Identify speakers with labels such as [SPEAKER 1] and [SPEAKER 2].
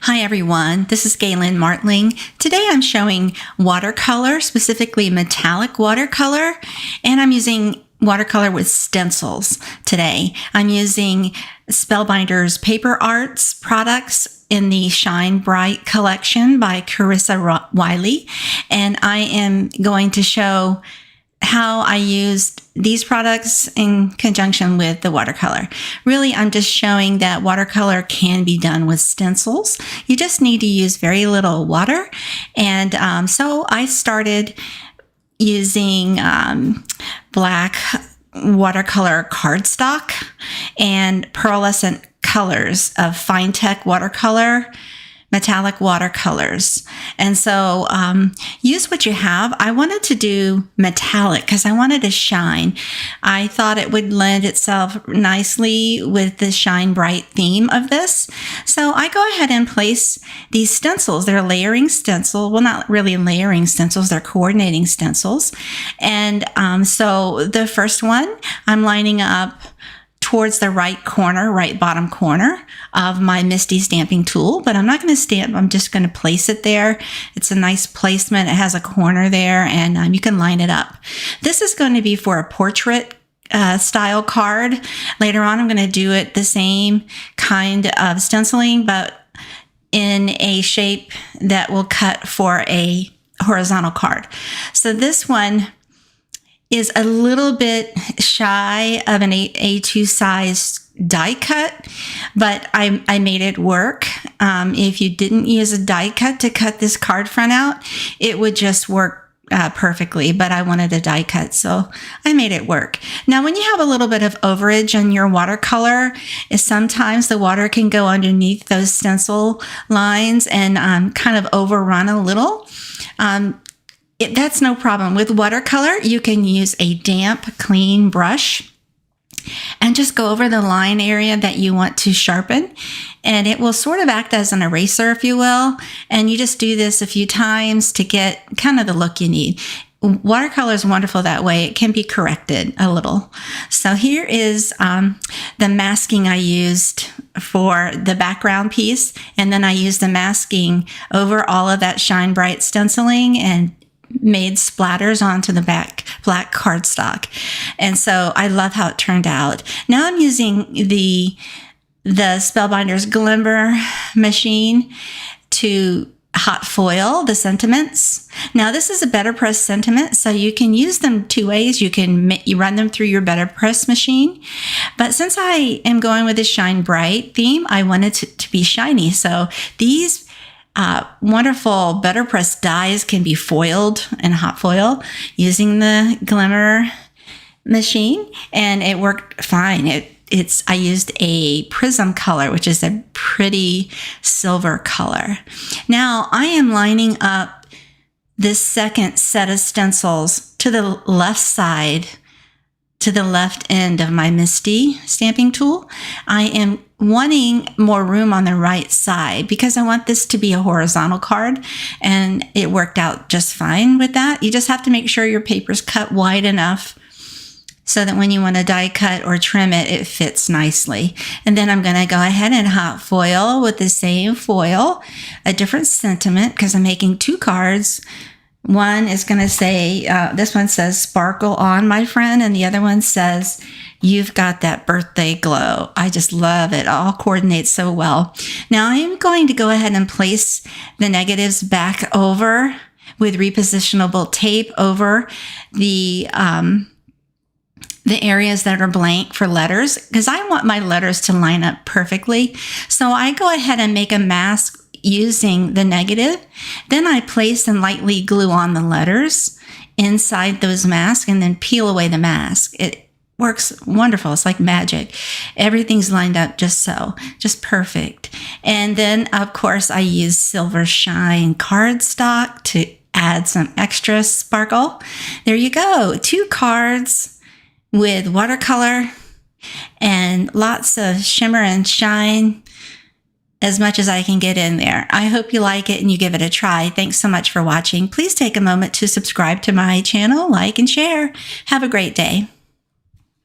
[SPEAKER 1] Hi everyone, this is Galen Martling. Today I'm showing watercolor, specifically metallic watercolor, and I'm using watercolor with stencils today. I'm using Spellbinders Paper Arts products in the Shine Bright collection by Carissa Wiley, and I am going to show how I used these products in conjunction with the watercolor. Really, I'm just showing that watercolor can be done with stencils. You just need to use very little water. And so I started using black watercolor cardstock and pearlescent colors of Finetec watercolor, metallic watercolors. And so use what you have. I wanted to do metallic because I wanted to shine. I thought it would lend itself nicely with the Shine Bright theme of this. So I go ahead and place these stencils. They're layering stencil. Well, not really layering stencils. They're coordinating stencils. And so the first one, I'm lining up towards the right bottom corner of my MISTI stamping tool, but I'm not going to stamp, I'm just going to place it there. It's a nice placement. It has a corner there, and you can line it up. This is going to be for a portrait style card. Later on, I'm going to do it the same kind of stenciling, but in a shape that will cut for a horizontal card. So this one is a little bit shy of an A2 size die cut, but I made it work. If you didn't use a die cut to cut this card front out, it would just work perfectly, but I wanted a die cut, so I made it work. Now, when you have a little bit of overage on your watercolor, sometimes the water can go underneath those stencil lines and kind of overrun a little. That's no problem. With watercolor, you can use a damp, clean brush and just go over the line area that you want to sharpen. And it will sort of act as an eraser, if you will. And you just do this a few times to get kind of the look you need. Watercolor is wonderful that way. It can be corrected a little. So here is the masking I used for the background piece. And then I used the masking over all of that Shine Bright stenciling and made splatters onto the black cardstock. And so I love how it turned out. Now I'm using the Spellbinders Glimmer machine to hot foil the sentiments. Now this is a better press sentiment, so you can use them two ways. You run them through your better press machine, but since I am going with the Shine Bright theme, I wanted to be shiny. So these wonderful better press dies can be foiled in hot foil using the Glimmer machine, and it worked fine. I used a Prism color, which is a pretty silver color. Now I am lining up this second set of stencils to the left side, to the left end of my MISTI stamping tool. I am wanting more room on the right side because I want this to be a horizontal card, and it worked out just fine with that. You just have to make sure your paper's cut wide enough so that when you want to die cut or trim it, it fits nicely. And then I'm going to go ahead and hot foil with the same foil, a different sentiment because I'm making two cards. One is going to say, this one says sparkle on, my friend, and the other one says, you've got that birthday glow. I just love it. All coordinates so well. Now I'm going to go ahead and place the negatives back over with repositionable tape over the areas that are blank for letters because I want my letters to line up perfectly. So I go ahead and make a mask using the negative. Then I place and lightly glue on the letters inside those masks and then peel away the mask. It works wonderful. It's like magic. Everything's lined up just perfect. And then, of course, I use Silver Shine cardstock to add some extra sparkle. There you go. 2 cards with watercolor and lots of shimmer and shine, as much as I can get in there. I hope you like it and you give it a try. Thanks so much for watching. Please take a moment to subscribe to my channel, like and share. Have a great day.